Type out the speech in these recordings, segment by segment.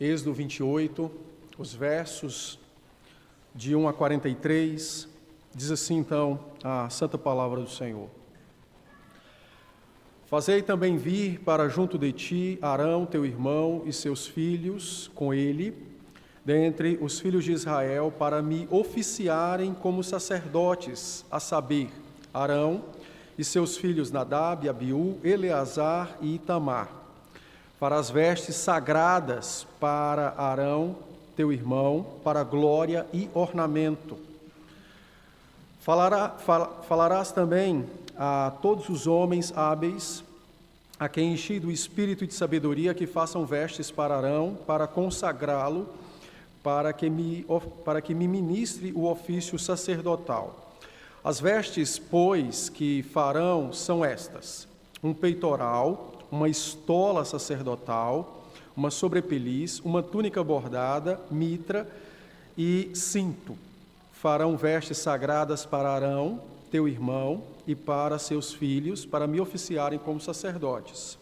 Êxodo 28, os versos de 1 a 43, diz assim então a santa palavra do Senhor. Fazei também vir para junto de ti Arão, teu irmão, e seus filhos com ele, dentre os filhos de Israel, para me oficiarem como sacerdotes, a saber, Arão e seus filhos Nadab, Abiú, Eleazar e Itamar, para as vestes sagradas para Arão, teu irmão, para glória e ornamento. Falarás também a todos os homens hábeis, a quem enchi do espírito de sabedoria, que façam vestes para Arão, para consagrá-lo, para que me ministre o ofício sacerdotal. As vestes, pois, que farão são estas: um peitoral, uma estola sacerdotal, uma sobrepeliz, uma túnica bordada, mitra e cinto. Farão vestes sagradas para Arão, teu irmão, e para seus filhos, para me oficiarem como sacerdotes.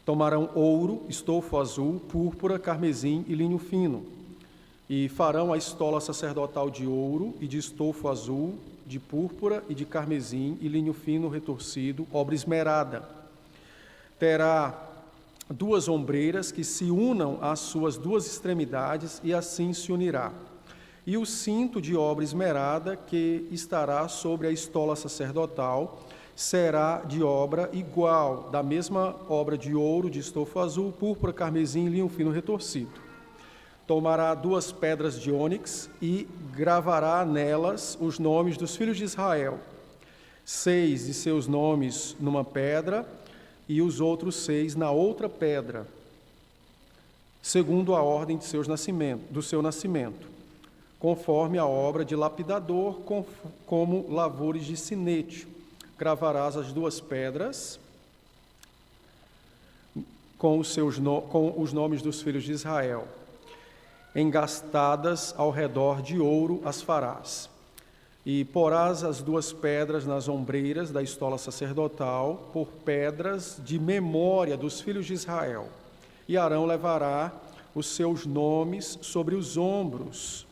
Tomarão ouro, estofo azul, púrpura, carmesim e linho fino, e farão a estola sacerdotal de ouro e de estofo azul, de púrpura e de carmesim e linho fino retorcido, obra esmerada. Terá duas ombreiras que se unam às suas duas extremidades, e assim se unirá. E o cinto de obra esmerada que estará sobre a estola sacerdotal será de obra igual, da mesma obra de ouro, de estofo azul, púrpura, carmesim e linho fino retorcido. Tomará duas pedras de ônix e gravará nelas os nomes dos filhos de Israel, 6 de seus nomes numa pedra e os outros 6 na outra pedra, segundo a ordem de do seu nascimento, conforme a obra de lapidador, como lavores de sinete. Gravarás as duas pedras com os nomes dos filhos de Israel. Engastadas ao redor de ouro as farás. E porás as duas pedras nas ombreiras da estola sacerdotal, por pedras de memória dos filhos de Israel. E Arão levará os seus nomes sobre os ombros,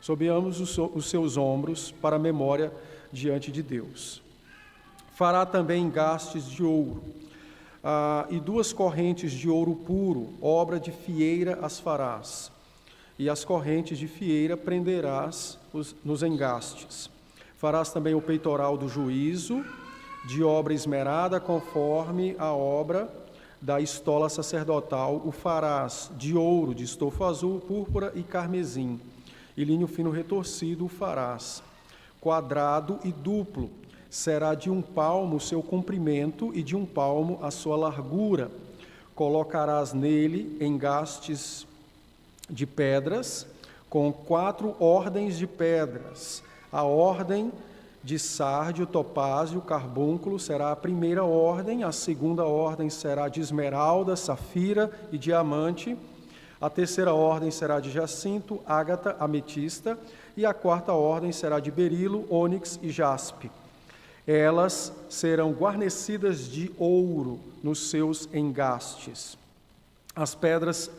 sobre ambos os seus ombros, para a memória diante de Deus. Fará também engastes de ouro, e duas correntes de ouro puro, obra de fieira as farás, e as correntes de fieira prenderás nos engastes. Farás também o peitoral do juízo, de obra esmerada, conforme a obra da estola sacerdotal, o farás de ouro, de estofo azul, púrpura e carmesim, e linho fino retorcido o farás. Quadrado e duplo, será de 1 palmo o seu comprimento e de 1 palmo a sua largura. Colocarás nele engastes de pedras, com 4 ordens de pedras. A ordem de sárdio, topázio, carbúnculo será a primeira ordem, a segunda ordem será de esmeralda, safira e diamante, a terceira ordem será de jacinto, ágata, ametista, e a quarta ordem será de berilo, ônix e jaspe. Elas serão guarnecidas de ouro nos seus engastes. As pedras,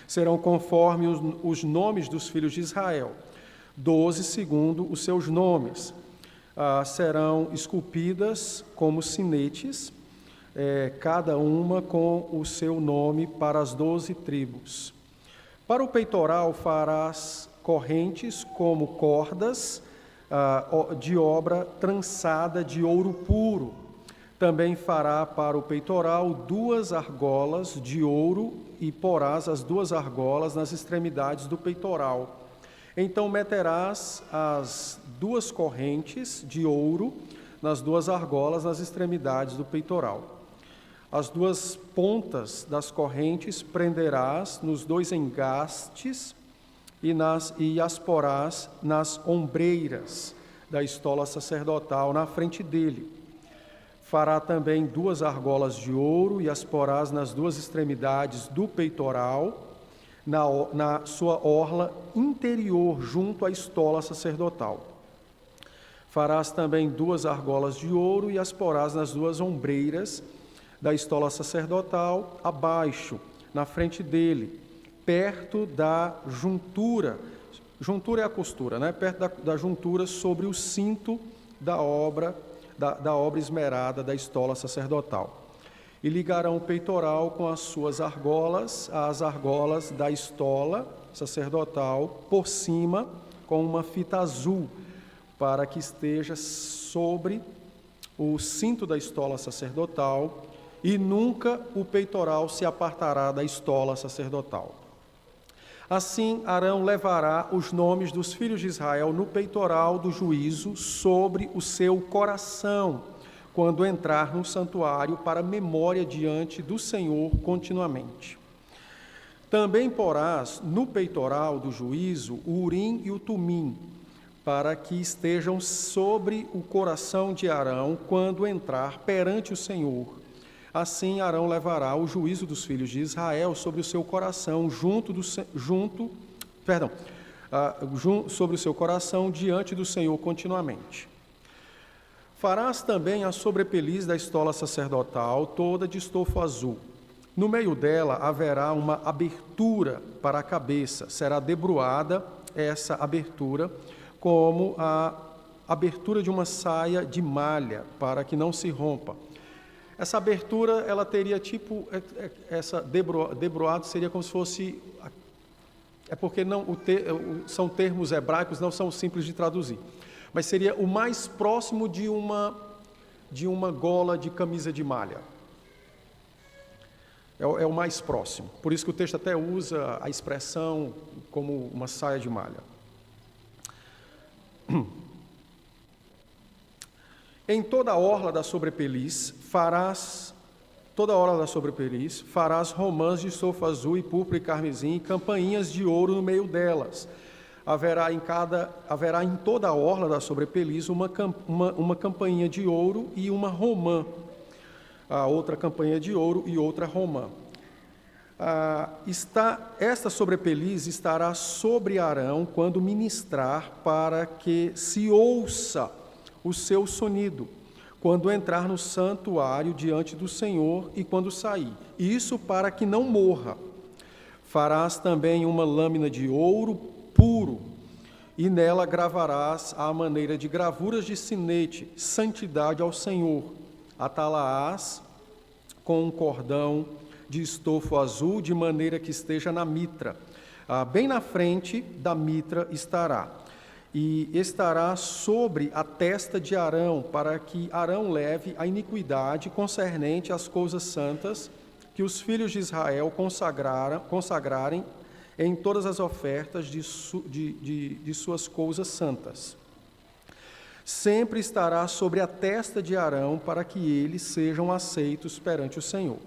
serão conforme os nomes dos filhos de Israel, 12 segundo os seus nomes. Serão esculpidas como sinetes, cada uma com o seu nome para as 12 tribos. Para o peitoral farás correntes como cordas de obra trançada de ouro puro. Também fará para o peitoral 2 argolas de ouro, e porás as 2 argolas nas extremidades do peitoral. Então meterás as 2 correntes de ouro nas 2 argolas nas extremidades do peitoral. As 2 pontas das correntes prenderás nos 2 engastes e as porás nas ombreiras da estola sacerdotal na frente dele. Fará também 2 argolas de ouro e as porás nas 2 extremidades do peitoral, na sua orla interior, junto à estola sacerdotal. Farás também 2 argolas de ouro e as porás nas 2 ombreiras da estola sacerdotal, abaixo, na frente dele, perto da juntura. Juntura é a costura, né? Perto da juntura, sobre o cinto da obra esmerada da estola sacerdotal. E ligarão o peitoral com as suas argolas, as argolas da estola sacerdotal, por cima, com uma fita azul, para que esteja sobre o cinto da estola sacerdotal, e nunca o peitoral se apartará da estola sacerdotal. Assim, Arão levará os nomes dos filhos de Israel no peitoral do juízo sobre o seu coração, quando entrar no santuário, para memória diante do Senhor continuamente. Também porás no peitoral do juízo o Urim e o Tumim, para que estejam sobre o coração de Arão quando entrar perante o Senhor. Assim Arão levará o juízo dos filhos de Israel sobre o seu coração, sobre o seu coração diante do Senhor continuamente. Farás também a sobrepeliz da estola sacerdotal, toda de estofo azul. No meio dela haverá uma abertura para a cabeça, será debruada essa abertura, como a abertura de uma saia de malha, para que não se rompa. Essa abertura, ela teria debruado seria como se fosse, porque são termos hebraicos, não são simples de traduzir, mas seria o mais próximo de uma gola de camisa de malha. É o mais próximo. Por isso que o texto até usa a expressão como uma saia de malha. Em toda a orla da sobrepeliz farás romãs de estofo azul e púrpura e carmesim e campainhas de ouro no meio delas. Haverá em toda a orla da sobrepeliz uma campainha de ouro e uma romã. A outra campainha de ouro e outra romã. Esta sobrepeliz estará sobre Arão quando ministrar, para que se ouça o seu sonido, quando entrar no santuário diante do Senhor e quando sair. Isso para que não morra. Farás também uma lâmina de ouro puro, e nela gravarás à maneira de gravuras de sinete, santidade ao Senhor. Atá-la-ás com um cordão de estofo azul, de maneira que esteja na mitra. Bem na frente da mitra estará. E estará sobre a testa de Arão, para que Arão leve a iniquidade concernente às coisas santas que os filhos de Israel consagrarem em todas as ofertas de suas coisas santas. Sempre estará sobre a testa de Arão, para que eles sejam aceitos perante o Senhor.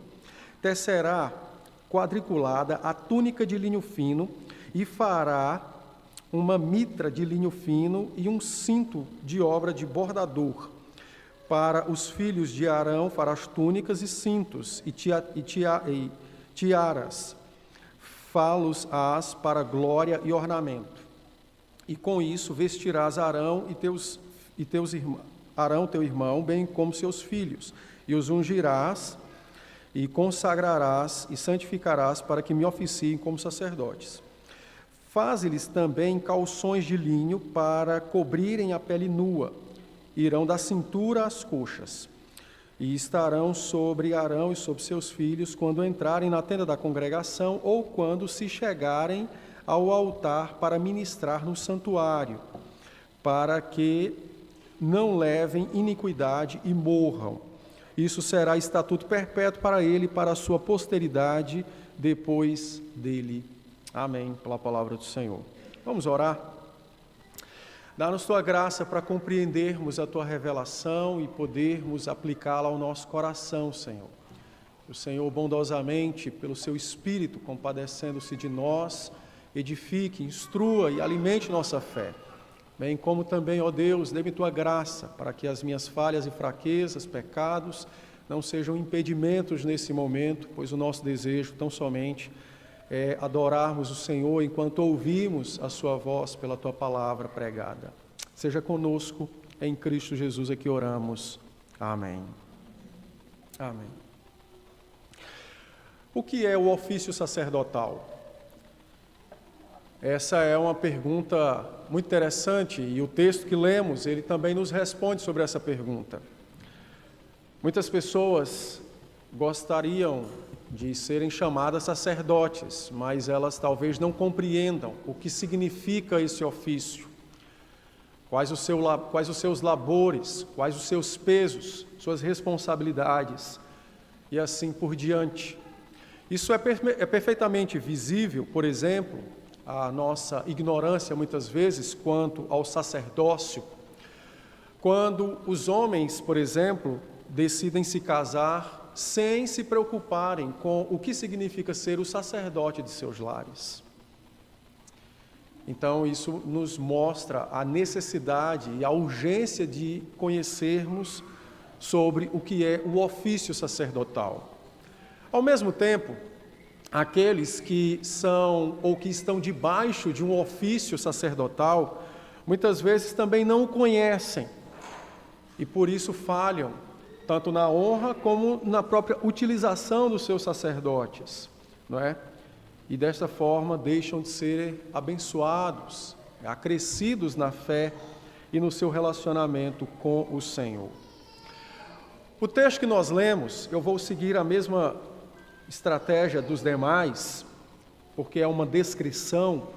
Tecerá quadriculada a túnica de linho fino, e fará uma mitra de linho fino e um cinto de obra de bordador. Para os filhos de Arão farás túnicas e cintos e tiaras, falos-ás para glória e ornamento. E com isso vestirás Arão Arão teu irmão, bem como seus filhos, e os ungirás e consagrarás e santificarás, para que me oficiem como sacerdotes. Faze-lhes também calções de linho para cobrirem a pele nua, irão da cintura às coxas, e estarão sobre Arão e sobre seus filhos quando entrarem na tenda da congregação ou quando se chegarem ao altar para ministrar no santuário, para que não levem iniquidade e morram. Isso será estatuto perpétuo para ele e para a sua posteridade depois dele. Amém, pela palavra do Senhor. Vamos orar? Dá-nos tua graça para compreendermos a tua revelação e podermos aplicá-la ao nosso coração, Senhor. Que o Senhor, bondosamente, pelo seu Espírito, compadecendo-se de nós, edifique, instrua e alimente nossa fé. Bem como também, ó Deus, dê-me tua graça para que as minhas falhas e fraquezas, pecados, não sejam impedimentos nesse momento, pois o nosso desejo tão somente é adorarmos o Senhor enquanto ouvimos a sua voz pela tua palavra pregada. Seja conosco, em Cristo Jesus é que oramos. Amém. Amém. O que é o ofício sacerdotal? Essa é uma pergunta muito interessante e o texto que lemos, ele também nos responde sobre essa pergunta. Muitas pessoas gostariam de serem chamadas sacerdotes, mas elas talvez não compreendam o que significa esse ofício, quais os seus labores, quais os seus pesos, suas responsabilidades e assim por diante. Isso é perfeitamente visível, por exemplo, a nossa ignorância muitas vezes quanto ao sacerdócio, quando os homens, por exemplo, decidem se casar sem se preocuparem com o que significa ser o sacerdote de seus lares. Então, isso nos mostra a necessidade e a urgência de conhecermos sobre o que é o ofício sacerdotal. Ao mesmo tempo, aqueles que são ou que estão debaixo de um ofício sacerdotal, muitas vezes também não o conhecem e por isso falham, tanto na honra como na própria utilização dos seus sacerdotes, não é? E desta forma deixam de ser abençoados, acrescidos na fé e no seu relacionamento com o Senhor. O texto que nós lemos, eu vou seguir a mesma estratégia dos demais, porque é uma descrição.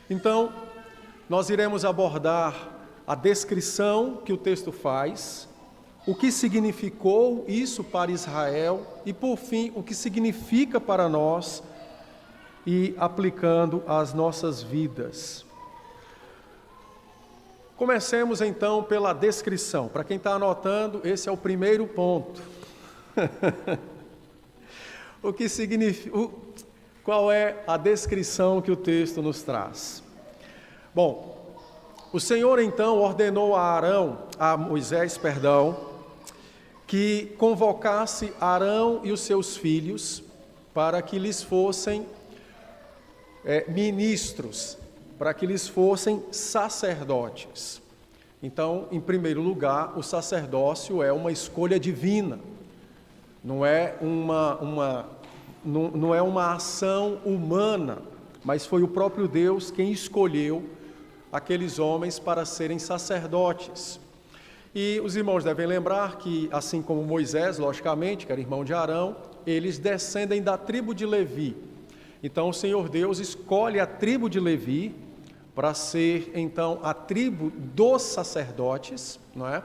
Então, nós iremos abordar a descrição que o texto faz, o que significou isso para Israel e, por fim, o que significa para nós e aplicando às nossas vidas. Comecemos então pela descrição. Para quem está anotando, esse é o primeiro ponto. O que significa? Qual é a descrição que o texto nos traz? Bom, o Senhor então ordenou a Moisés, que convocasse Arão e os seus filhos para que lhes fossem ministros, para que lhes fossem sacerdotes. Então, em primeiro lugar, o sacerdócio é uma escolha divina, não é uma ação humana, mas foi o próprio Deus quem escolheu aqueles homens para serem sacerdotes. E os irmãos devem lembrar que, assim como Moisés, logicamente, que era irmão de Arão, eles descendem da tribo de Levi. Então, o Senhor Deus escolhe a tribo de Levi para ser, então, a tribo dos sacerdotes, não é?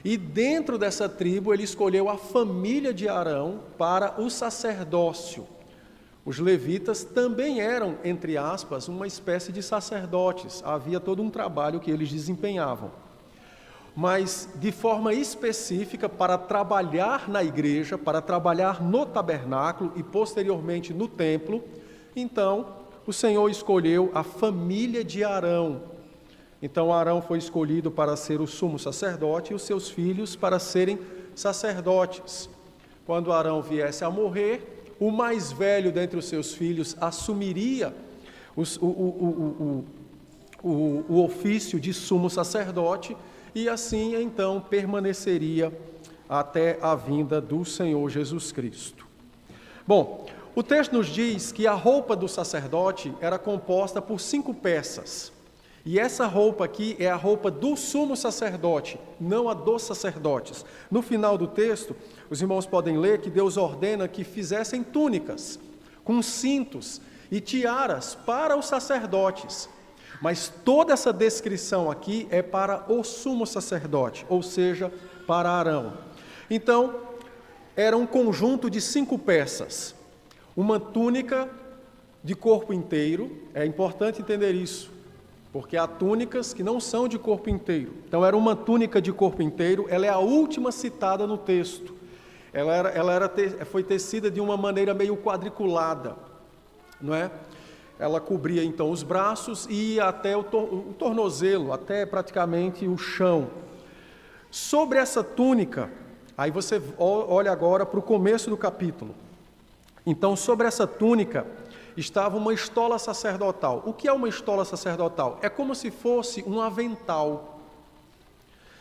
E dentro dessa tribo, ele escolheu a família de Arão para o sacerdócio. Os levitas também eram, entre aspas, uma espécie de sacerdotes. Havia todo um trabalho que eles desempenhavam. Mas, de forma específica, para trabalhar na igreja, para trabalhar no tabernáculo e, posteriormente, no templo, então, o Senhor escolheu a família de Arão. Então, Arão foi escolhido para ser o sumo sacerdote e os seus filhos para serem sacerdotes. Quando Arão viesse a morrer, o mais velho dentre os seus filhos assumiria o ofício de sumo sacerdote e assim, então, permaneceria até a vinda do Senhor Jesus Cristo. Bom, o texto nos diz que a roupa do sacerdote era composta por 5 peças. E essa roupa aqui é a roupa do sumo sacerdote, não a dos sacerdotes. No final do texto, os irmãos podem ler que Deus ordena que fizessem túnicas, com cintos e tiaras para os sacerdotes. Mas toda essa descrição aqui é para o sumo sacerdote, ou seja, para Arão. Então, era um conjunto de 5 peças. Uma túnica de corpo inteiro, é importante entender isso, porque há túnicas que não são de corpo inteiro. Então, era uma túnica de corpo inteiro, ela é a última citada no texto. Foi tecida de uma maneira meio quadriculada, não é? Ela cobria, então, os braços e até o tornozelo, até praticamente o chão. Sobre essa túnica, aí você olha agora para o começo do capítulo. Então, sobre essa túnica estava uma estola sacerdotal. O que é uma estola sacerdotal? É como se fosse um avental.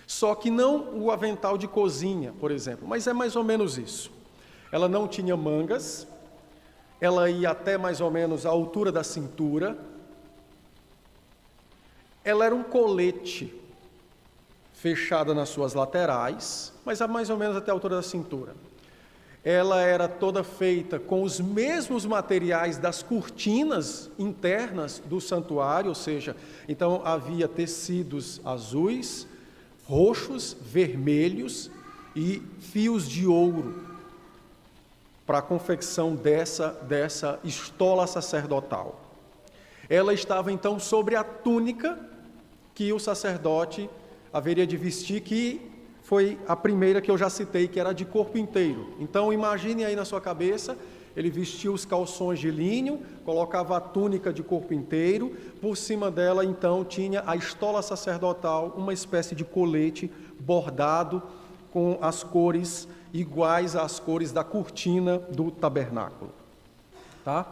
Só que não o avental de cozinha, por exemplo, mas é mais ou menos isso. Ela não tinha mangas, ela ia até mais ou menos a altura da cintura. Ela era um colete, fechada nas suas laterais, mas a mais ou menos até a altura da cintura. Ela era toda feita com os mesmos materiais das cortinas internas do santuário, ou seja, então havia tecidos azuis, roxos, vermelhos e fios de ouro para a confecção dessa estola sacerdotal. Ela estava então sobre a túnica que o sacerdote haveria de vestir, que foi a primeira que eu já citei, que era de corpo inteiro. Então imagine aí na sua cabeça, ele vestia os calções de linho, colocava a túnica de corpo inteiro, por cima dela então tinha a estola sacerdotal, uma espécie de colete bordado com as cores iguais às cores da cortina do tabernáculo. Tá?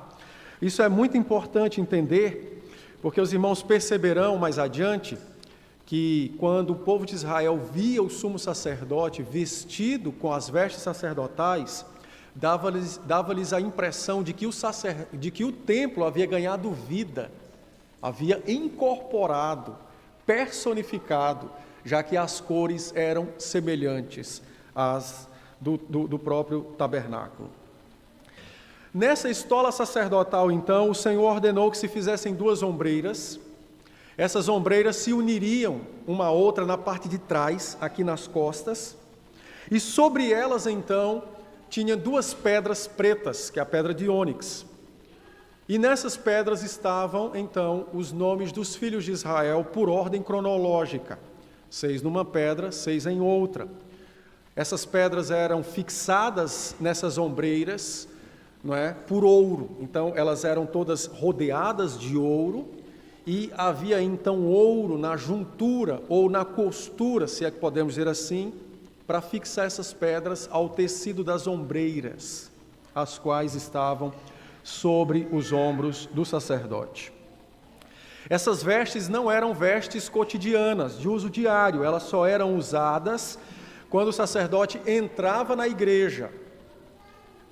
Isso é muito importante entender, porque os irmãos perceberão mais adiante que quando o povo de Israel via o sumo sacerdote vestido com as vestes sacerdotais, dava-lhes a impressão de que o templo havia ganhado vida, havia incorporado, personificado, já que as cores eram semelhantes às do próprio tabernáculo. Nessa estola sacerdotal, então, o Senhor ordenou que se fizessem 2 ombreiras. Essas ombreiras se uniriam uma à outra na parte de trás, aqui nas costas, e sobre elas, então, tinha 2 pedras pretas, que é a pedra de ônix. E nessas pedras estavam, então, os nomes dos filhos de Israel por ordem cronológica, 6 numa pedra, 6 em outra. Essas pedras eram fixadas nessas ombreiras, não é, por ouro. Então, elas eram todas rodeadas de ouro, e havia então ouro na juntura ou na costura, se é que podemos dizer assim, para fixar essas pedras ao tecido das ombreiras, as quais estavam sobre os ombros do sacerdote. Essas vestes não eram vestes cotidianas, de uso diário, elas só eram usadas quando o sacerdote entrava na igreja.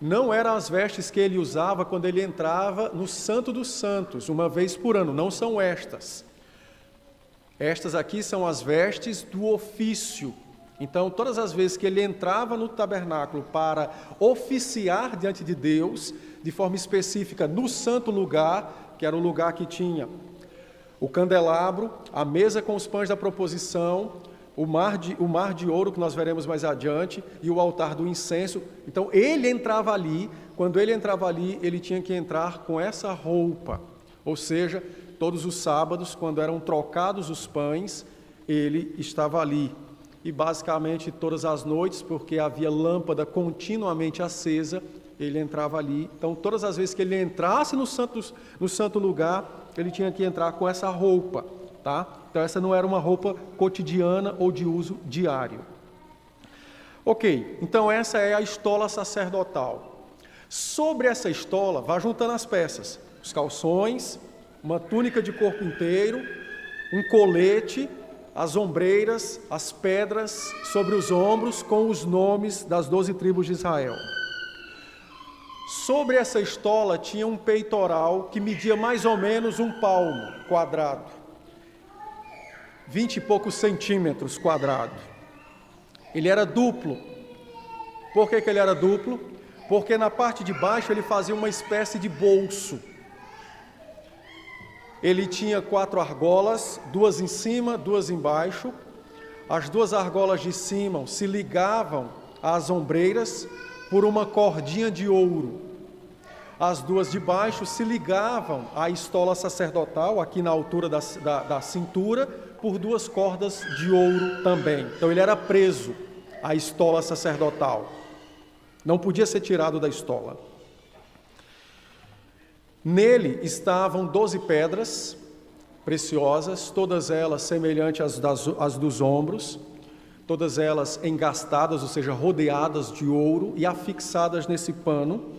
Não eram as vestes que ele usava quando ele entrava no Santo dos Santos, uma vez por ano, não são estas. Estas aqui são as vestes do ofício. Então, todas as vezes que ele entrava no tabernáculo para oficiar diante de Deus, de forma específica no santo lugar, que era o lugar que tinha o candelabro, a mesa com os pães da proposição, o mar de ouro, que nós veremos mais adiante, e o altar do incenso. Então, ele entrava ali, quando ele entrava ali, ele tinha que entrar com essa roupa. Ou seja, todos os sábados, quando eram trocados os pães, ele estava ali. E basicamente todas as noites, porque havia lâmpada continuamente acesa, ele entrava ali. Então, todas as vezes que ele entrasse no santo lugar, ele tinha que entrar com essa roupa, tá? Então, essa não era uma roupa cotidiana ou de uso diário. Ok, então essa é a estola sacerdotal. Sobre essa estola, vá juntando as peças. Os calções, uma túnica de corpo inteiro, um colete, as ombreiras, as pedras sobre os ombros com os nomes das 12 tribos de Israel. Sobre essa estola tinha um peitoral que media mais ou menos 1 palmo quadrado. 20 e poucos centímetros quadrados. Ele era duplo. Por que ele era duplo? Porque na parte de baixo ele fazia uma espécie de bolso. Ele tinha 4 argolas, 2 em cima, 2 embaixo. As 2 argolas de cima se ligavam às ombreiras por uma cordinha de ouro. As 2 de baixo se ligavam à estola sacerdotal, aqui na altura da cintura, por 2 cordas de ouro também. Então ele era preso à estola sacerdotal. Não podia ser tirado da estola. Nele estavam 12 pedras preciosas, todas elas semelhantes às dos ombros, todas elas engastadas, ou seja, rodeadas de ouro e afixadas nesse pano,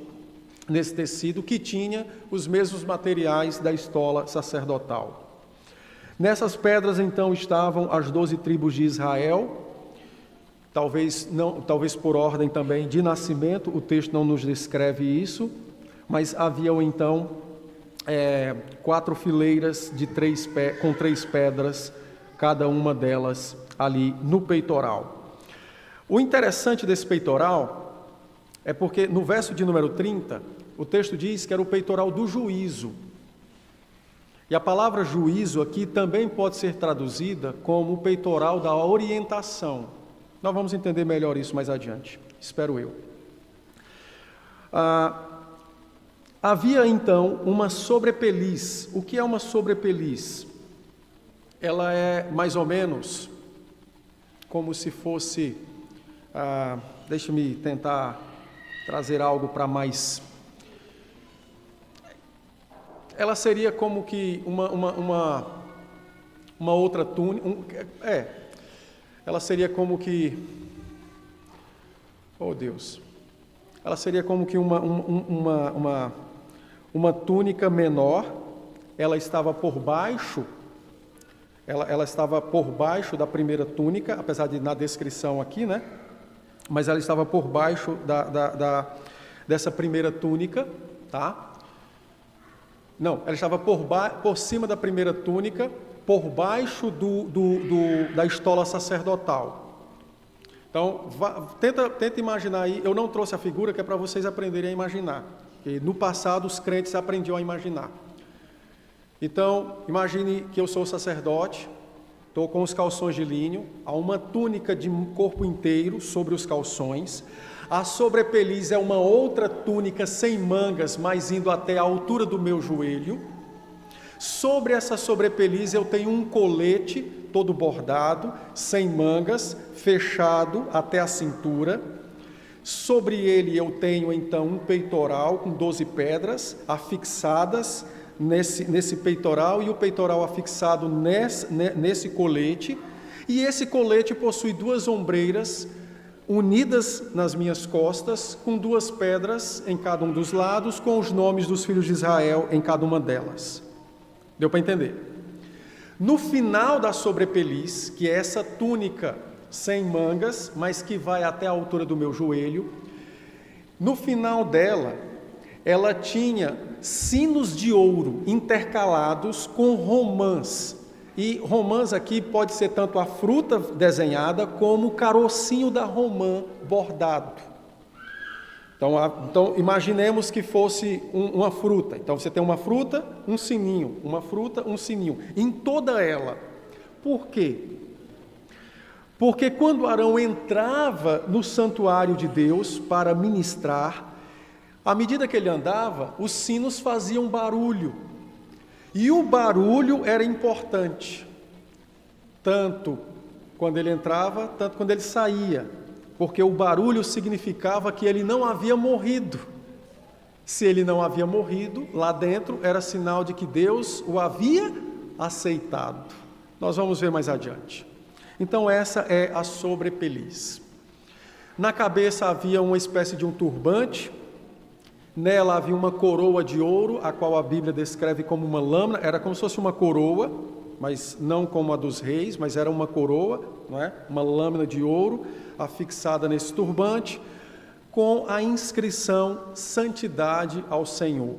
nesse tecido que tinha os mesmos materiais da estola sacerdotal. Nessas pedras, então, estavam as 12 tribos de Israel, talvez por ordem também de nascimento, o texto não nos descreve isso. mas haviam então 4 fileiras de com 3 pedras, cada uma delas ali no peitoral. O interessante desse peitoral é porque no verso de número 30, o texto diz que era o peitoral do juízo. E a palavra juízo aqui também pode ser traduzida como o peitoral da orientação. Nós vamos entender melhor isso mais adiante, espero eu. Havia então uma sobrepeliz. O que é uma sobrepeliz? Ela é mais ou menos como se fosse, deixa-me tentar trazer algo para mais. Ela seria como que uma outra túnica. Ela seria como que, oh Deus, ela seria como que uma túnica menor. Ela estava por baixo. Ela estava por baixo da primeira túnica, apesar de na descrição aqui, né? Mas ela estava por baixo dessa primeira túnica, tá? Não, ela estava por cima da primeira túnica, por baixo da estola sacerdotal. Então, tenta imaginar aí. Eu não trouxe a figura, que é para vocês aprenderem a imaginar. Porque no passado os crentes aprendiam a imaginar. Então, imagine que eu sou sacerdote, estou com os calções de linho, há uma túnica de corpo inteiro sobre os calções. A sobrepeliz é uma outra túnica sem mangas, mas indo até a altura do meu joelho. Sobre essa sobrepeliz eu tenho um colete todo bordado, sem mangas, fechado até a cintura. Sobre ele eu tenho então um peitoral com 12 pedras afixadas nesse peitoral, e o peitoral afixado nesse colete. E esse colete possui 2 ombreiras unidas nas minhas costas, com 2 pedras em cada um dos lados, com os nomes dos filhos de Israel em cada uma delas. Deu para entender? No final da sobrepeliz, que é essa túnica sem mangas, mas que vai até a altura do meu joelho, no final dela, ela tinha sinos de ouro intercalados com romãs. E romãs aqui pode ser tanto a fruta desenhada como o carocinho da romã bordado. Então imaginemos que fosse uma fruta. Então você tem uma fruta, um sininho, uma fruta, um sininho, em toda ela. Por quê? Porque quando Arão entrava no santuário de Deus para ministrar, à medida que ele andava, os sinos faziam barulho. E o barulho era importante, tanto quando ele entrava, tanto quando ele saía, porque o barulho significava que ele não havia morrido. Se ele não havia morrido, lá dentro era sinal de que Deus o havia aceitado. Nós vamos ver mais adiante. Então essa é a sobrepeliz. Na cabeça havia uma espécie de um turbante. Nela havia uma coroa de ouro, a qual a Bíblia descreve como uma lâmina. Era como se fosse uma coroa, mas não como a dos reis, mas era uma coroa, não é? Uma lâmina de ouro afixada nesse turbante, com a inscrição Santidade ao Senhor.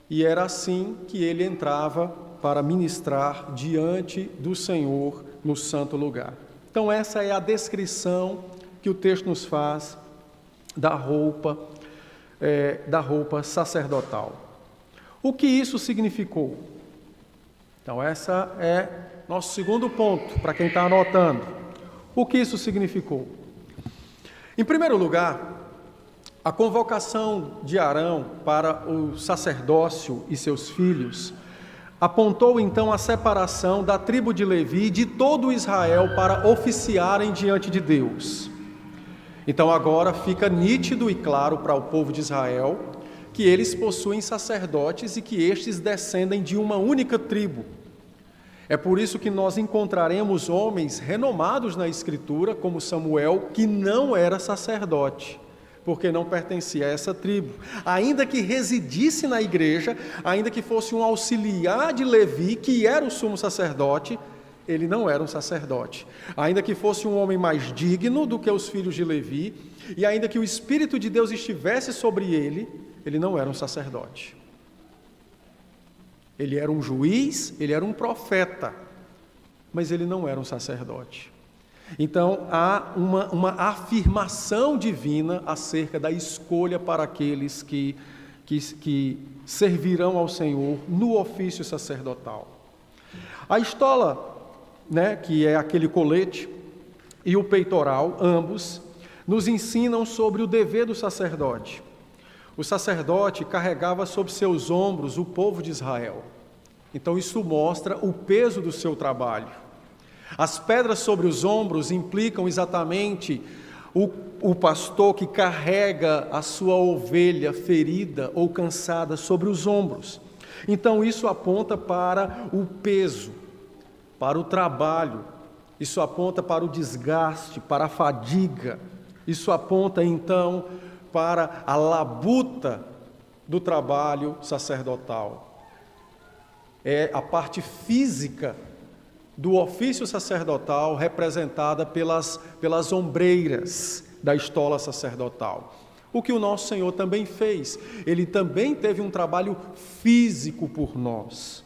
E era assim que ele entrava para ministrar diante do Senhor no santo lugar. Então essa é a descrição que o texto nos faz da roupa sacerdotal. O que isso significou? Então essa é nosso segundo ponto, para quem está anotando. O que isso significou? Em primeiro lugar, a convocação de Arão para o sacerdócio e seus filhos apontou então a separação da tribo de Levi de todo Israel para oficiarem diante de Deus. Então agora fica nítido e claro para o povo de Israel que eles possuem sacerdotes e que estes descendem de uma única tribo. É por isso que nós encontraremos homens renomados na Escritura, como Samuel, que não era sacerdote, porque não pertencia a essa tribo. Ainda que residisse na igreja, ainda que fosse um auxiliar de Levi, que era o sumo sacerdote, ele não era um sacerdote. Ainda que fosse um homem mais digno do que os filhos de Levi, e ainda que o Espírito de Deus estivesse sobre ele, ele não era um sacerdote. Ele era um juiz, ele era um profeta, mas ele não era um sacerdote. Então, há uma afirmação divina acerca da escolha para aqueles que servirão ao Senhor no ofício sacerdotal. A estola, que é aquele colete, e o peitoral, ambos, nos ensinam sobre o dever do sacerdote. O sacerdote carregava sobre seus ombros o povo de Israel. Então, isso mostra o peso do seu trabalho. As pedras sobre os ombros implicam exatamente o pastor que carrega a sua ovelha ferida ou cansada sobre os ombros. Então, isso aponta para o peso, para o trabalho, isso aponta para o desgaste, para a fadiga, isso aponta, então, para a labuta do trabalho sacerdotal. É a parte física do ofício sacerdotal representada pelas ombreiras da estola sacerdotal. O que o nosso Senhor também fez. Ele também teve um trabalho físico por nós,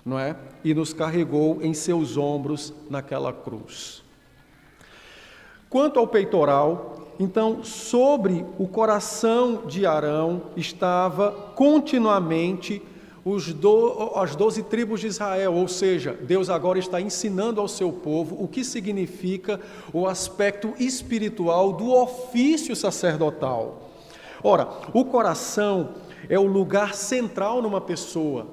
não é? E nos carregou em seus ombros naquela cruz. Quanto ao peitoral, então, sobre o coração de Arão estava continuamente as 12 tribos de Israel, ou seja, Deus agora está ensinando ao seu povo o que significa o aspecto espiritual do ofício sacerdotal. Ora, o coração é o lugar central numa pessoa,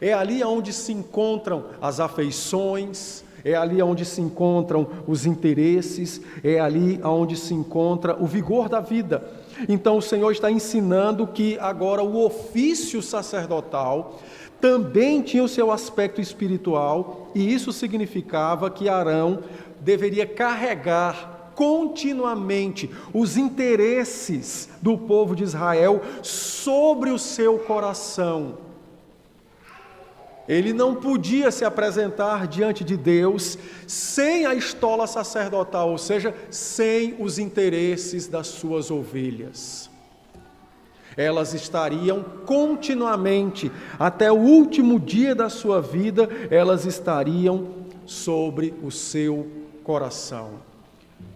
é ali onde se encontram as afeições, é ali onde se encontram os interesses, é ali onde se encontra o vigor da vida. Então o Senhor está ensinando que agora o ofício sacerdotal também tinha o seu aspecto espiritual, e isso significava que Arão deveria carregar continuamente os interesses do povo de Israel sobre o seu coração. Ele não podia se apresentar diante de Deus sem a estola sacerdotal, ou seja, sem os interesses das suas ovelhas. Elas estariam continuamente, até o último dia da sua vida, elas estariam sobre o seu coração.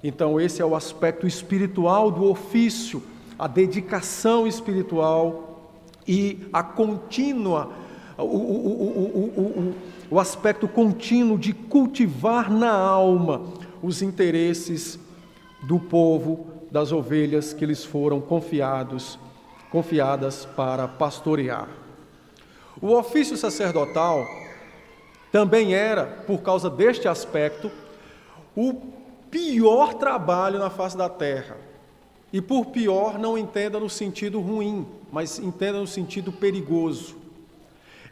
Então, esse é o aspecto espiritual do ofício, a dedicação espiritual e a contínua o aspecto contínuo de cultivar na alma os do povo, das ovelhas que lhes foram confiadas para pastorear. O ofício sacerdotal também era, por causa deste aspecto, o pior trabalho na face da terra. E por pior, não entenda no sentido ruim, mas entenda no sentido perigoso.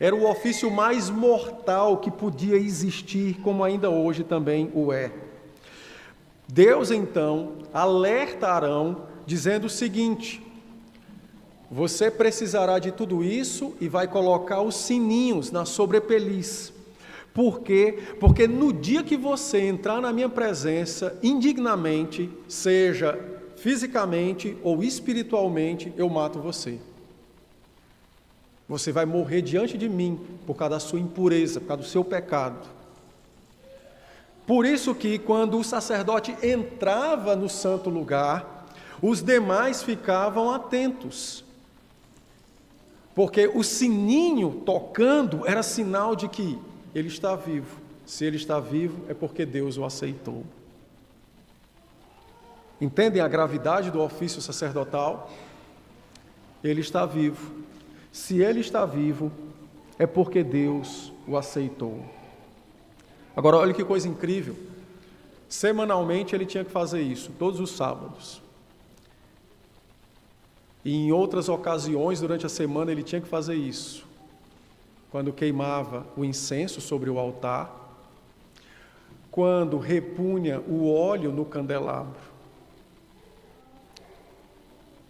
Era o ofício mais mortal que podia existir, como ainda hoje também o é. Deus, então, alerta Arão, dizendo o seguinte: você precisará de tudo isso e vai colocar os sininhos na sobrepeliz. Por quê? Porque no dia que você entrar na minha presença indignamente, seja fisicamente ou espiritualmente, eu mato você. Você vai morrer diante de mim por causa da sua impureza, por causa do seu pecado. Por isso que quando o sacerdote entrava no santo lugar, os demais ficavam atentos. Porque o sininho tocando era sinal de que ele está vivo. Se ele está vivo, é porque Deus o aceitou. Entendem a gravidade do ofício sacerdotal? Ele está vivo. Se ele está vivo, é porque Deus o aceitou. Agora, olha que coisa incrível. Semanalmente ele tinha que fazer isso, todos os sábados. E em outras ocasiões, durante a semana, ele tinha que fazer isso. Quando queimava o incenso sobre o altar, quando repunha o óleo no candelabro.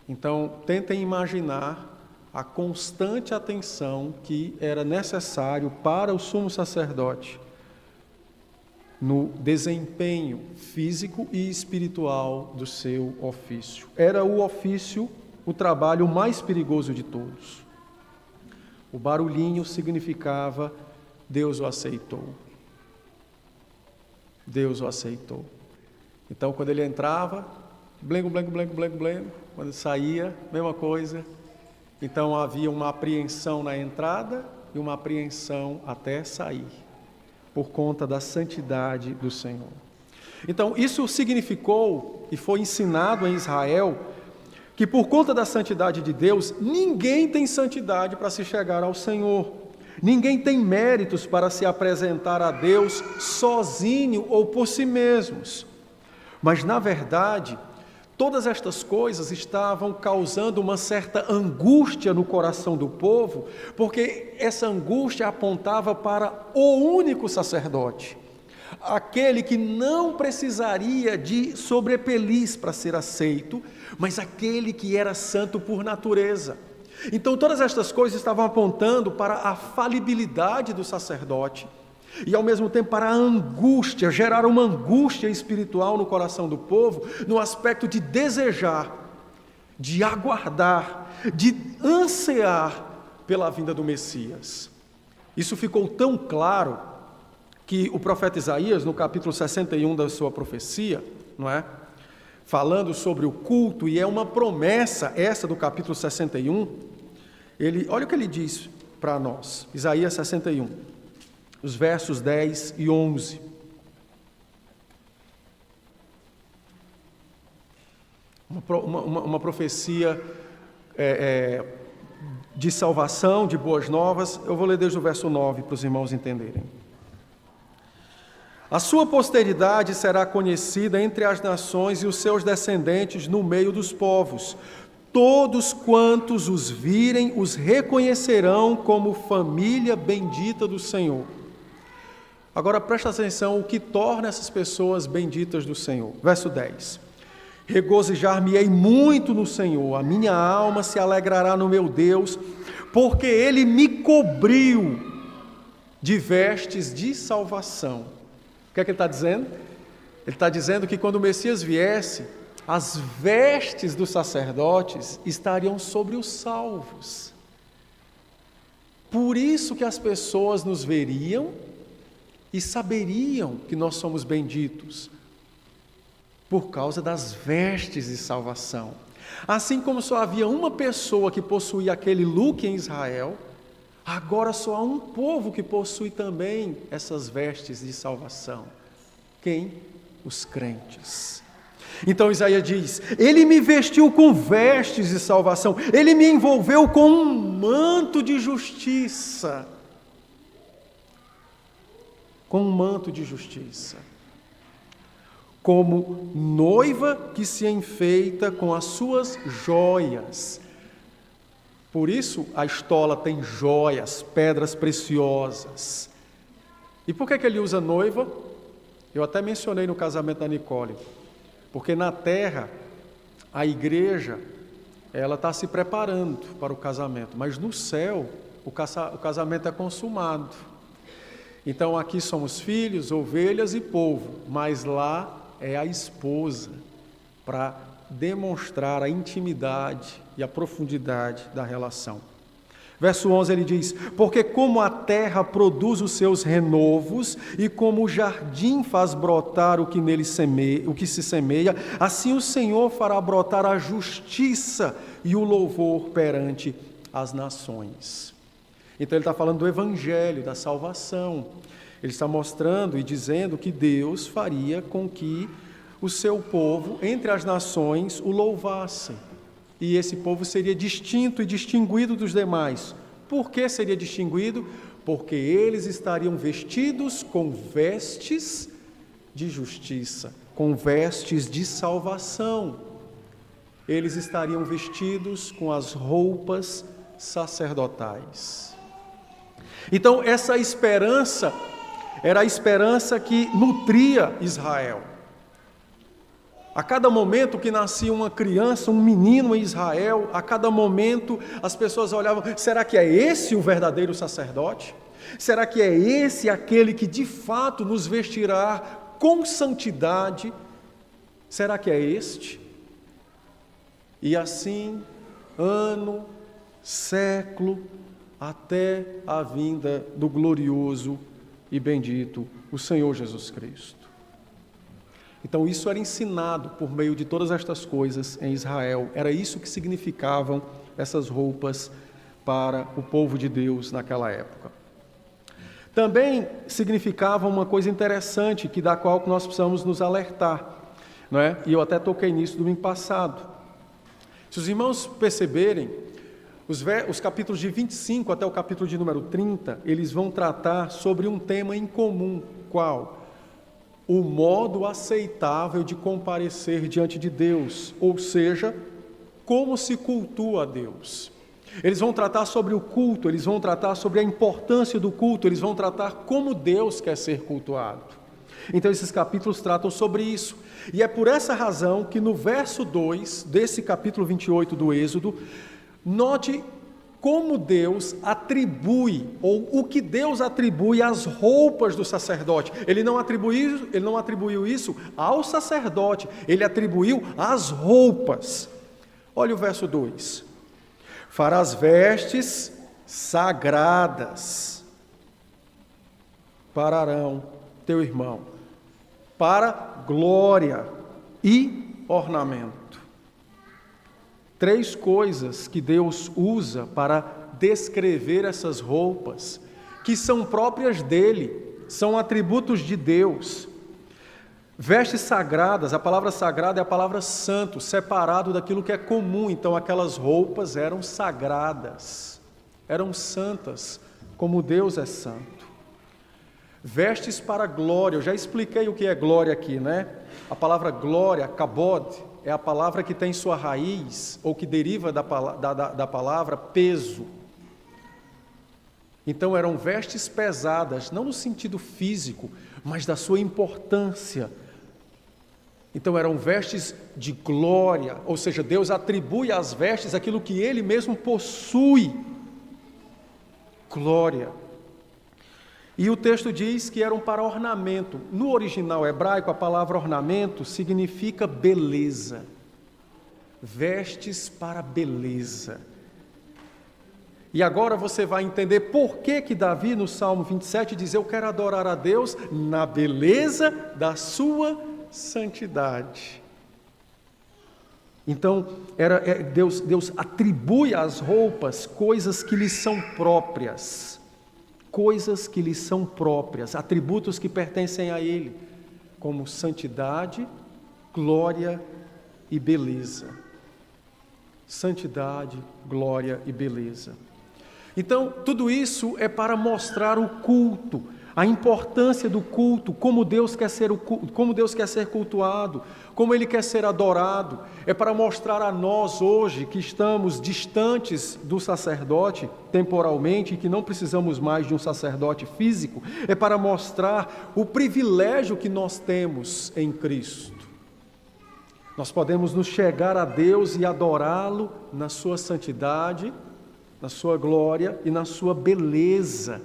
Então, tentem imaginar a constante atenção que era necessário para o sumo sacerdote no desempenho físico e espiritual do seu ofício. Era o ofício, o trabalho mais perigoso de todos. O barulhinho significava: Deus o aceitou. Deus o aceitou. Então, quando ele entrava, blengo, blengo, blengo, blengo, blengo. Quando saía, mesma coisa. Então, havia uma apreensão na entrada e uma apreensão até sair, por conta da santidade do Senhor. Então, isso significou e foi ensinado em Israel que, por conta da santidade de Deus, ninguém tem santidade para se chegar ao Senhor. Ninguém tem méritos para se apresentar a Deus sozinho ou por si mesmos. Mas, na verdade, todas estas coisas estavam causando uma certa angústia no coração do povo, porque essa angústia apontava para o único sacerdote, aquele que não precisaria de sobrepeliz para ser aceito, mas aquele que era santo por natureza. Então, todas estas coisas estavam apontando para a falibilidade do sacerdote e, ao mesmo tempo, para a angústia, geraram uma angústia espiritual no coração do povo, no aspecto de desejar, de aguardar, de ansiar pela vinda do Messias. Isso ficou tão claro que o profeta Isaías, no capítulo 61 da sua profecia, não é? Falando sobre o culto, e é uma promessa essa do capítulo 61, olha o que ele diz para nós, Isaías 61, os versos 10 e 11. Uma profecia de salvação, de boas novas. Eu vou ler desde o verso 9 para os irmãos entenderem. A sua posteridade será conhecida entre as nações e os seus descendentes no meio dos povos. Todos quantos os virem os reconhecerão como família bendita do Senhor. Agora presta atenção o que torna essas pessoas benditas do Senhor. Verso 10. Regozijar-me-ei muito no Senhor, a minha alma se alegrará no meu Deus, porque Ele me cobriu de vestes de salvação. O que é que ele está dizendo? Ele está dizendo que quando o Messias viesse, as vestes dos sacerdotes estariam sobre os salvos. Por isso que as pessoas nos veriam e saberiam que nós somos benditos, por causa das vestes de salvação. Assim como só havia uma pessoa que possuía aquele look em Israel, agora só há um povo que possui também essas vestes de salvação. Quem? Os crentes. Então Isaías diz: Ele me vestiu com vestes de salvação, Ele me envolveu com um manto de justiça. Com um manto de justiça. Como noiva que se enfeita com as suas joias. Por isso a estola tem joias, pedras preciosas. E por que ele usa noiva? Eu até mencionei no casamento da Nicole. Porque na terra, a igreja, ela está se preparando para o casamento. Mas no céu, o casamento é consumado. Então aqui somos filhos, ovelhas e povo. Mas lá é a esposa, para demonstrar a intimidade e a profundidade da relação. Verso 11 ele diz: porque como a terra produz os seus renovos e como o jardim faz brotar o que se semeia, assim o Senhor fará brotar a justiça e o louvor perante as nações. Então ele está falando do evangelho, da salvação. Ele está mostrando e dizendo que Deus faria com que o seu povo, entre as nações, o louvassem. E esse povo seria distinto e distinguido dos demais. Por que seria distinguido? Porque eles estariam vestidos com vestes de justiça, com vestes de salvação. Eles estariam vestidos com as roupas sacerdotais. Então, essa esperança era a esperança que nutria Israel. A cada momento que nascia uma criança, um menino em Israel, a cada momento as pessoas olhavam: será que é esse o verdadeiro sacerdote? Será que é esse aquele que de fato nos vestirá com santidade? Será que é este? E assim, ano, século, até a vinda do glorioso e bendito, o Senhor Jesus Cristo. Então isso era ensinado por meio de todas estas coisas em Israel. Era isso que significavam essas roupas para o povo de Deus naquela época. Também significava uma coisa interessante, da qual nós precisamos nos alertar, não é? E eu até toquei nisso domingo passado. Se os irmãos perceberem, os capítulos de 25 até o capítulo de número 30, eles vão tratar sobre um tema em comum. Qual? O modo aceitável de comparecer diante de Deus, ou seja, como se cultua a Deus. Eles vão tratar sobre o culto, eles vão tratar sobre a importância do culto, eles vão tratar como Deus quer ser cultuado. Então esses capítulos tratam sobre isso. E é por essa razão que no verso 2 desse capítulo 28 do Êxodo, note como Deus atribui, ou o que Deus atribui às roupas do sacerdote. Ele não atribuiu isso ao sacerdote, ele atribuiu às roupas. Olha o verso 2. Farás vestes sagradas para Arão, teu irmão, para glória e ornamento. 3 coisas que Deus usa para descrever essas roupas, que são próprias dele, são atributos de Deus. Vestes sagradas, a palavra sagrada é a palavra santo, separado daquilo que é comum. Então aquelas roupas eram sagradas, eram santas, como Deus é santo. Vestes para glória, eu já expliquei o que é glória aqui, né? A palavra glória, kabod, é a palavra que tem sua raiz, ou que deriva da palavra peso. Então eram vestes pesadas, não no sentido físico, mas da sua importância. Então eram vestes de glória, ou seja, Deus atribui às vestes aquilo que Ele mesmo possui, glória. E o texto diz que eram para ornamento. No original hebraico, a palavra ornamento significa beleza. Vestes para beleza. E agora você vai entender por que Davi, no Salmo 27, diz: eu quero adorar a Deus na beleza da sua santidade. Então, Deus atribui às roupas coisas que lhes são próprias. Coisas que lhes são próprias, atributos que pertencem a Ele, como santidade, glória e beleza. Santidade, glória e beleza. Então, tudo isso é para mostrar o culto, a importância do culto, como Deus quer ser cultuado, como Ele quer ser adorado. É para mostrar a nós hoje, que estamos distantes do sacerdote temporalmente, e que não precisamos mais de um sacerdote físico, é para mostrar o privilégio que nós temos em Cristo. Nós podemos nos chegar a Deus e adorá-lo na sua santidade, na sua glória e na sua beleza.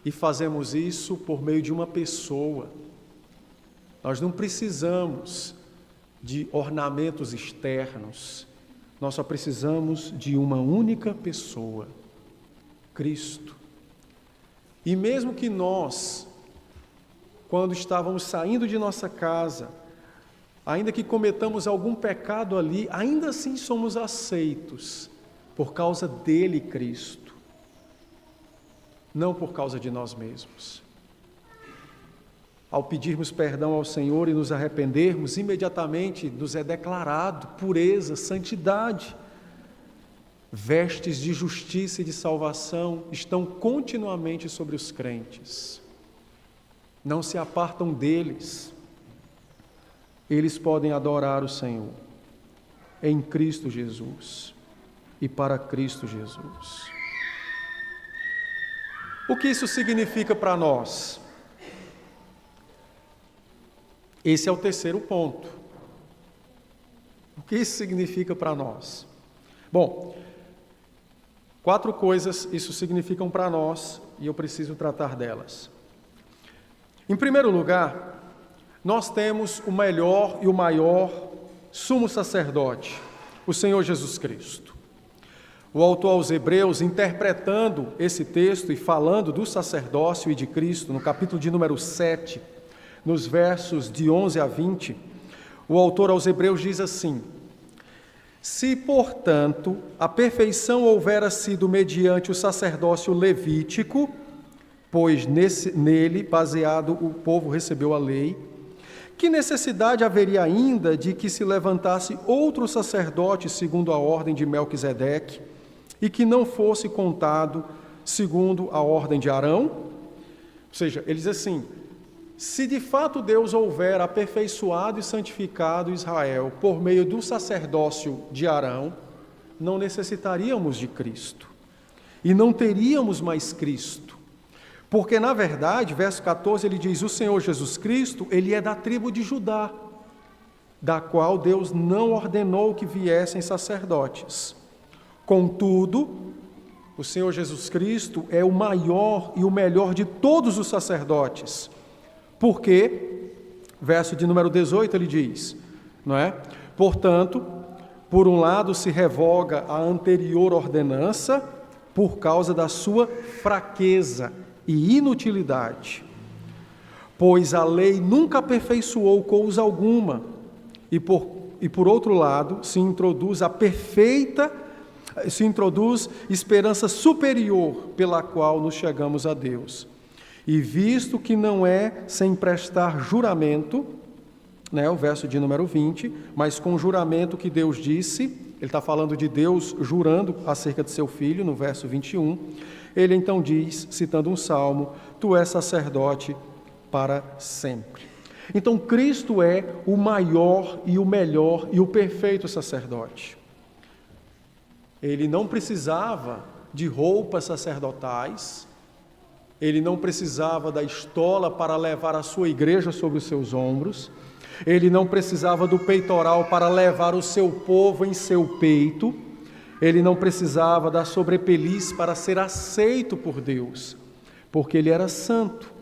E fazemos isso por meio de uma pessoa. Nós não precisamos de ornamentos externos. Nós só precisamos de uma única pessoa, Cristo. E mesmo que nós, quando estávamos saindo de nossa casa, ainda que cometamos algum pecado ali, ainda assim somos aceitos por causa dele, Cristo, não por causa de nós mesmos. Ao pedirmos perdão ao Senhor e nos arrependermos, imediatamente nos é declarado pureza, santidade. Vestes de justiça e de salvação estão continuamente sobre os crentes. Não se apartam deles. Eles podem adorar o Senhor em Cristo Jesus e para Cristo Jesus. O que isso significa para nós? Esse é o terceiro ponto. O que isso significa para nós? Bom, 4 coisas isso significam para nós e eu preciso tratar delas. Em primeiro lugar, nós temos o melhor e o maior sumo sacerdote, o Senhor Jesus Cristo. O autor aos Hebreus, interpretando esse texto e falando do sacerdócio e de Cristo, no capítulo de número 7, nos versos de 11 a 20, o autor aos Hebreus diz assim: se, portanto, a perfeição houvera sido mediante o sacerdócio levítico, pois nele, baseado, o povo recebeu a lei, que necessidade haveria ainda de que se levantasse outro sacerdote segundo a ordem de Melquisedeque, e que não fosse contado segundo a ordem de Arão? Ou seja, ele diz assim: se de fato Deus houver aperfeiçoado e santificado Israel por meio do sacerdócio de Arão, não necessitaríamos de Cristo. E não teríamos mais Cristo. Porque, na verdade, verso 14, ele diz: o Senhor Jesus Cristo, ele é da tribo de Judá, da qual Deus não ordenou que viessem sacerdotes. Contudo, o Senhor Jesus Cristo é o maior e o melhor de todos os sacerdotes. Porque, verso de número 18, ele diz, não é? Portanto, por um lado se revoga a anterior ordenança por causa da sua fraqueza e inutilidade, pois a lei nunca aperfeiçoou coisa alguma, e por outro lado se introduz esperança superior pela qual nos chegamos a Deus. E visto que não é sem prestar juramento, né, o verso de número 20, mas com juramento que Deus disse, ele está falando de Deus jurando acerca de seu Filho, no verso 21, ele então diz, citando um salmo: tu és sacerdote para sempre. Então Cristo é o maior e o melhor e o perfeito sacerdote. Ele não precisava de roupas sacerdotais, ele não precisava da estola para levar a sua igreja sobre os seus ombros, ele não precisava do peitoral para levar o seu povo em seu peito, ele não precisava da sobrepeliz para ser aceito por Deus, porque ele era santo,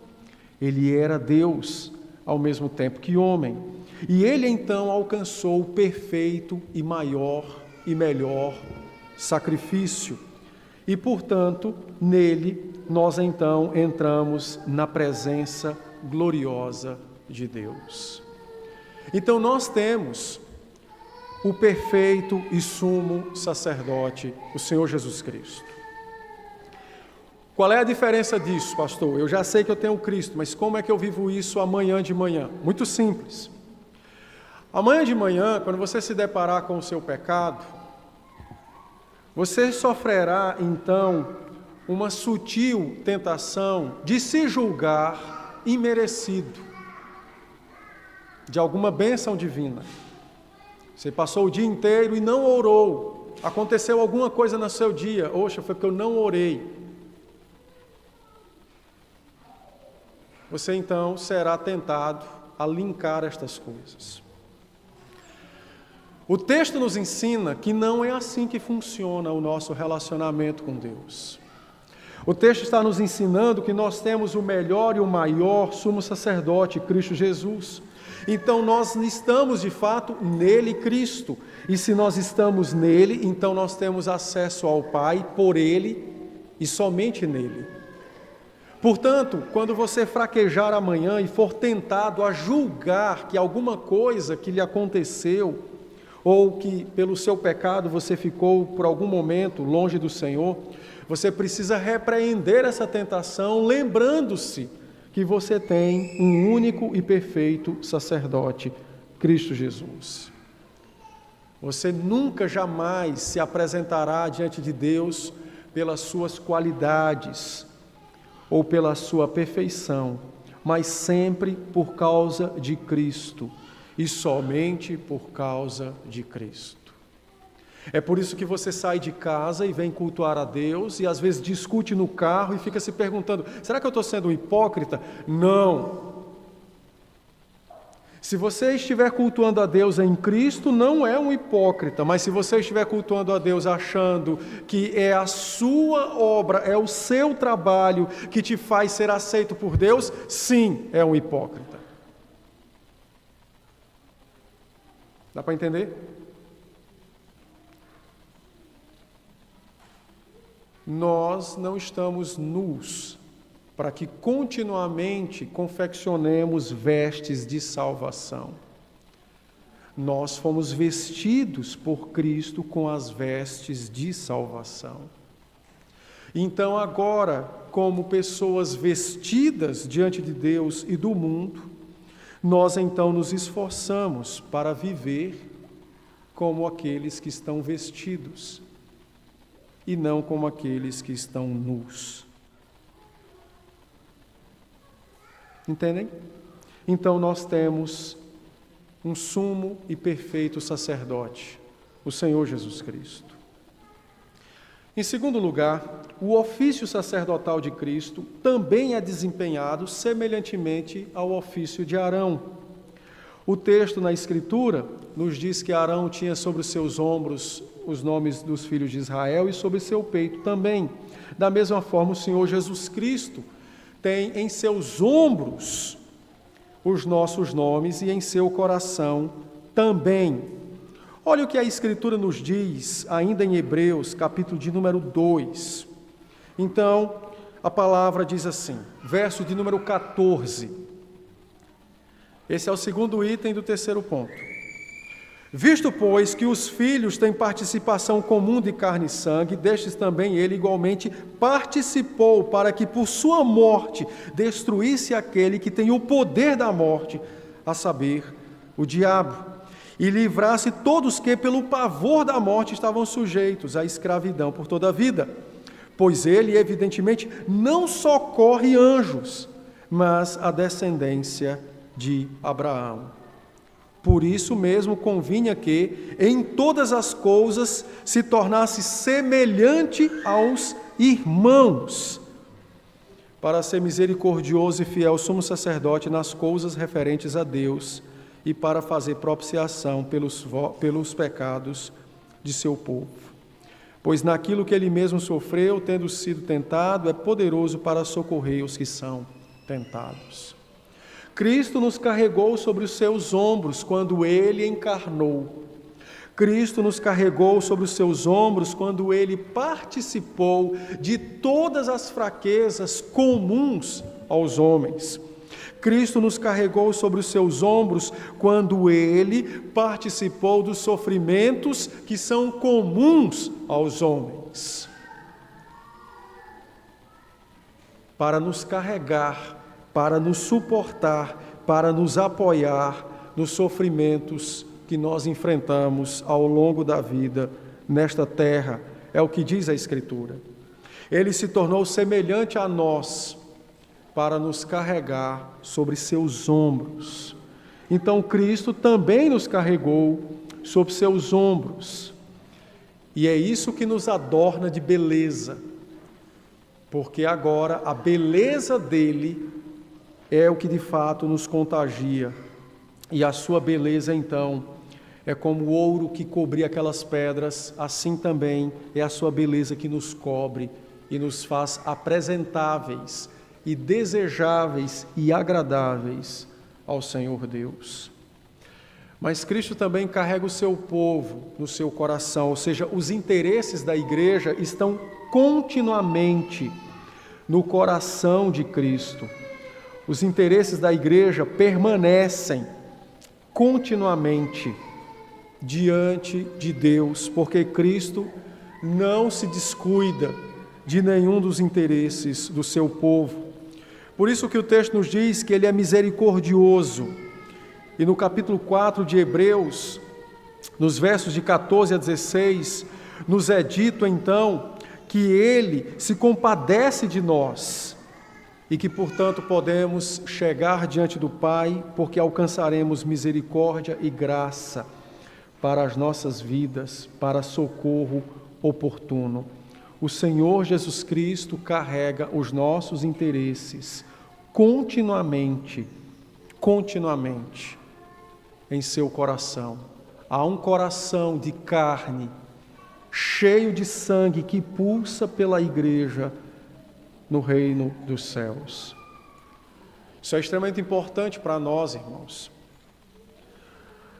ele era Deus ao mesmo tempo que homem. E ele então alcançou o perfeito e maior e melhor sacrifício. E, portanto, nele nós então entramos na presença gloriosa de Deus. Então nós temos o perfeito e sumo sacerdote, o Senhor Jesus Cristo. Qual é a diferença disso, pastor? Eu já sei que eu tenho Cristo, mas como é que eu vivo isso amanhã de manhã? Muito simples. Amanhã de manhã, quando você se deparar com o seu pecado, você sofrerá então uma sutil tentação de se julgar imerecido de alguma bênção divina. Você passou o dia inteiro e não orou. Aconteceu alguma coisa no seu dia. Oxa, foi porque eu não orei. Você então será tentado a linkar estas coisas. O texto nos ensina que não é assim que funciona o nosso relacionamento com Deus. O texto está nos ensinando que nós temos o melhor e o maior sumo sacerdote, Cristo Jesus. Então nós estamos de fato nele, Cristo. E se nós estamos nele, então nós temos acesso ao Pai por ele e somente nele. Portanto, quando você fraquejar amanhã e for tentado a julgar que alguma coisa que lhe aconteceu, ou que pelo seu pecado você ficou por algum momento longe do Senhor, você precisa repreender essa tentação, lembrando-se que você tem um único e perfeito sacerdote, Cristo Jesus. Você nunca, jamais se apresentará diante de Deus pelas suas qualidades ou pela sua perfeição, mas sempre por causa de Cristo e somente por causa de Cristo. É por isso que você sai de casa e vem cultuar a Deus e às vezes discute no carro e fica se perguntando: será que eu estou sendo um hipócrita? Não. Se você estiver cultuando a Deus em Cristo, não é um hipócrita, mas se você estiver cultuando a Deus achando que é a sua obra, é o seu trabalho que te faz ser aceito por Deus, sim, é um hipócrita. Dá para entender? Nós não estamos nus para que continuamente confeccionemos vestes de salvação. Nós fomos vestidos por Cristo com as vestes de salvação. Então agora, como pessoas vestidas diante de Deus e do mundo, nós então nos esforçamos para viver como aqueles que estão vestidos e não como aqueles que estão nus. Entendem? Então nós temos um sumo e perfeito sacerdote, o Senhor Jesus Cristo. Em segundo lugar, o ofício sacerdotal de Cristo também é desempenhado semelhantemente ao ofício de Arão. O texto na Escritura nos diz que Arão tinha sobre os seus ombros os nomes dos filhos de Israel e sobre seu peito também. Da mesma forma, o Senhor Jesus Cristo tem em seus ombros os nossos nomes e em seu coração também. Olha o que a Escritura nos diz, ainda em Hebreus, capítulo de número 2. Então, a palavra diz assim, verso de número 14. Esse é o segundo item do terceiro ponto. Visto, pois, que os filhos têm participação comum de carne e sangue, destes também ele igualmente participou, para que por sua morte destruísse aquele que tem o poder da morte, a saber, o diabo, e livrasse todos que, pelo pavor da morte, estavam sujeitos à escravidão por toda a vida. Pois ele, evidentemente, não socorre anjos, mas a descendência de Abraão. Por isso mesmo convinha que, em todas as coisas, se tornasse semelhante aos irmãos, para ser misericordioso e fiel sumo sacerdote nas coisas referentes a Deus e para fazer propiciação pelos pecados de seu povo. Pois naquilo que ele mesmo sofreu, tendo sido tentado, é poderoso para socorrer os que são tentados. Cristo nos carregou sobre os seus ombros quando ele encarnou. Cristo nos carregou sobre os seus ombros quando ele participou de todas as fraquezas comuns aos homens. Cristo nos carregou sobre os seus ombros quando ele participou dos sofrimentos que são comuns aos homens. Para nos carregar, para nos suportar, para nos apoiar nos sofrimentos que nós enfrentamos ao longo da vida nesta terra. É o que diz a Escritura. Ele se tornou semelhante a nós para nos carregar sobre seus ombros. Então Cristo também nos carregou sobre seus ombros. E é isso que nos adorna de beleza, porque agora a beleza dele é o que de fato nos contagia, e a sua beleza então é como o ouro que cobria aquelas pedras, assim também é a sua beleza que nos cobre e nos faz apresentáveis e desejáveis e agradáveis ao Senhor Deus. Mas Cristo também carrega o seu povo no seu coração, ou seja, os interesses da igreja estão continuamente no coração de Cristo. Os interesses da igreja permanecem continuamente diante de Deus, porque Cristo não se descuida de nenhum dos interesses do seu povo. Por isso que o texto nos diz que ele é misericordioso. E no capítulo 4 de Hebreus, nos versos de 14 a 16, nos é dito então que ele se compadece de nós, e que, portanto, podemos chegar diante do Pai, porque alcançaremos misericórdia e graça para as nossas vidas, para socorro oportuno. O Senhor Jesus Cristo carrega os nossos interesses continuamente, em seu coração. Há um coração de carne, cheio de sangue, que pulsa pela igreja no reino dos céus. Isso é extremamente importante para nós, irmãos.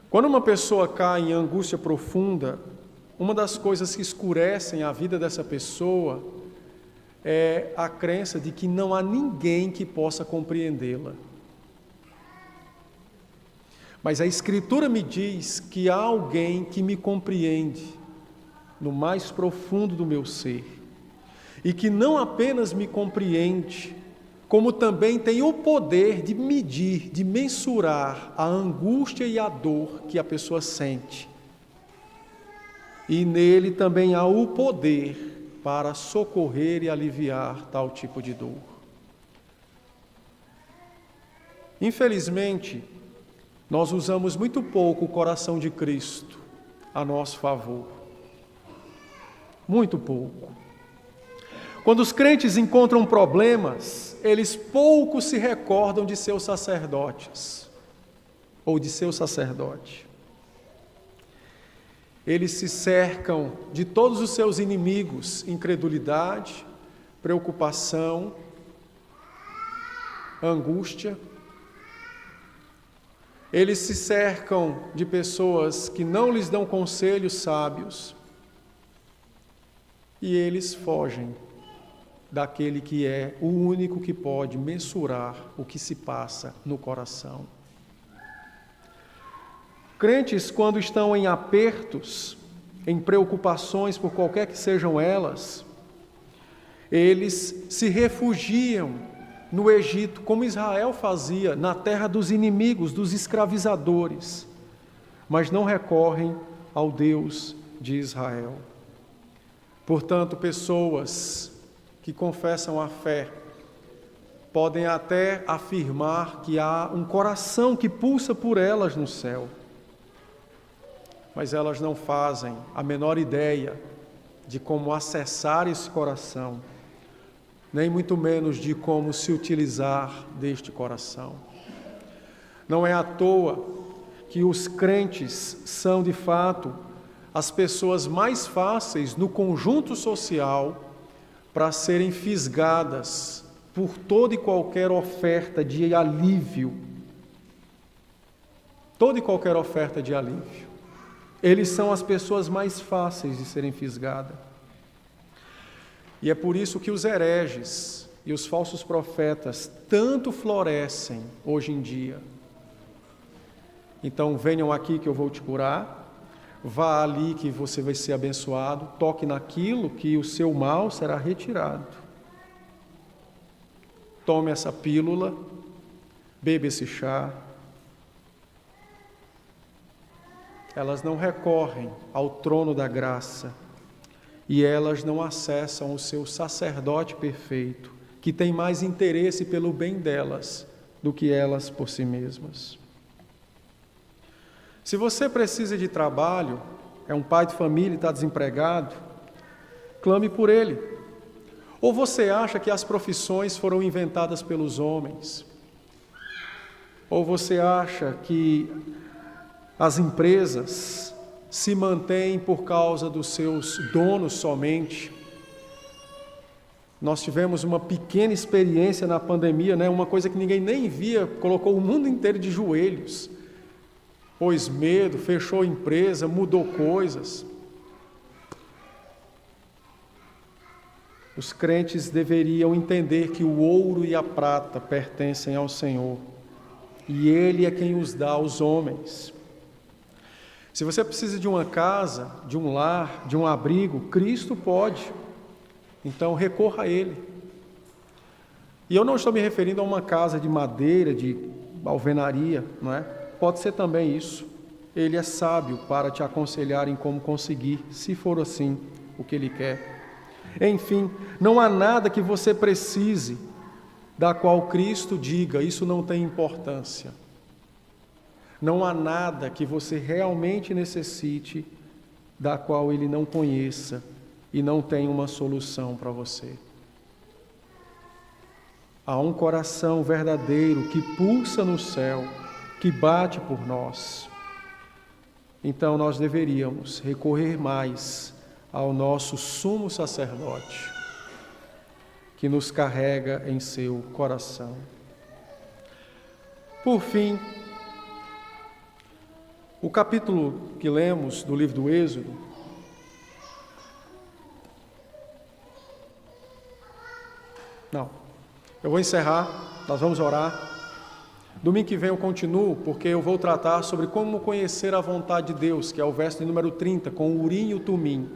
Quando uma pessoa cai em angústia profunda, uma das coisas que escurecem a vida dessa pessoa é a crença de que não há ninguém que possa compreendê-la. Mas a Escritura me diz que há alguém que me compreende no mais profundo do meu ser, e que não apenas me compreende, como também tem o poder de medir, de mensurar a angústia e a dor que a pessoa sente. E nele também há o poder para socorrer e aliviar tal tipo de dor. Infelizmente, nós usamos muito pouco o coração de Cristo a nosso favor. Muito pouco. Quando os crentes encontram problemas, eles pouco se recordam de seus sacerdotes, ou de seu sacerdote. Eles se cercam de todos os seus inimigos, incredulidade, preocupação, angústia. Eles se cercam de pessoas que não lhes dão conselhos sábios, e eles fogem daquele que é o único que pode mensurar o que se passa no coração. Crentes, quando estão em apertos, em preocupações por qualquer que sejam elas, eles se refugiam no Egito, como Israel fazia, na terra dos inimigos, dos escravizadores, mas não recorrem ao Deus de Israel. Portanto, pessoas que confessam a fé podem até afirmar que há um coração que pulsa por elas no céu, mas elas não fazem a menor ideia de como acessar esse coração, nem muito menos de como se utilizar deste coração. Não é à toa que os crentes são, de fato, as pessoas mais fáceis no conjunto social para serem fisgadas por toda e qualquer oferta de alívio. Toda e qualquer oferta de alívio. Eles são as pessoas mais fáceis de serem fisgadas. E é por isso que os hereges e os falsos profetas tanto florescem hoje em dia. Então, venham aqui que eu vou te curar, vá ali que você vai ser abençoado, toque naquilo que o seu mal será retirado. Tome essa pílula, beba esse chá. Elas não recorrem ao trono da graça e elas não acessam o seu sacerdote perfeito, que tem mais interesse pelo bem delas do que elas por si mesmas. Se você precisa de trabalho, é um pai de família e está desempregado, clame por ele. Ou você acha que as profissões foram inventadas pelos homens? Ou você acha que as empresas se mantêm por causa dos seus donos somente? Nós tivemos uma pequena experiência na pandemia, uma coisa que ninguém nem via, colocou o mundo inteiro de joelhos. Pôs medo, fechou empresa, mudou coisas. Os crentes deveriam entender que o ouro e a prata pertencem ao Senhor, e Ele é quem os dá aos homens. Se você precisa de uma casa, de um lar, de um abrigo, Cristo pode. Então recorra a Ele. E eu não estou me referindo a uma casa de madeira, de alvenaria, não é? Pode ser também isso. Ele é sábio para te aconselhar em como conseguir, se for assim o que Ele quer. Enfim, não há nada que você precise, da qual Cristo diga, isso não tem importância. Não há nada que você realmente necessite, da qual Ele não conheça e não tem uma solução para você. Há um coração verdadeiro que pulsa no céu, que bate por nós. então nós deveríamos recorrer mais ao nosso sumo sacerdote, que nos carrega em seu coração. Por fim, o capítulo que lemos do livro do Êxodo eu vou encerrar, nós vamos orar. Domingo que vem eu continuo, porque eu vou tratar sobre como conhecer a vontade de Deus, que é o verso de número 30, com o Urim e o Tumim.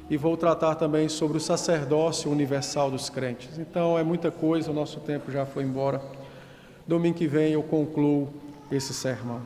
E vou tratar também sobre o sacerdócio universal dos crentes. Então é muita coisa, o nosso tempo já foi embora. Domingo que vem eu concluo esse sermão.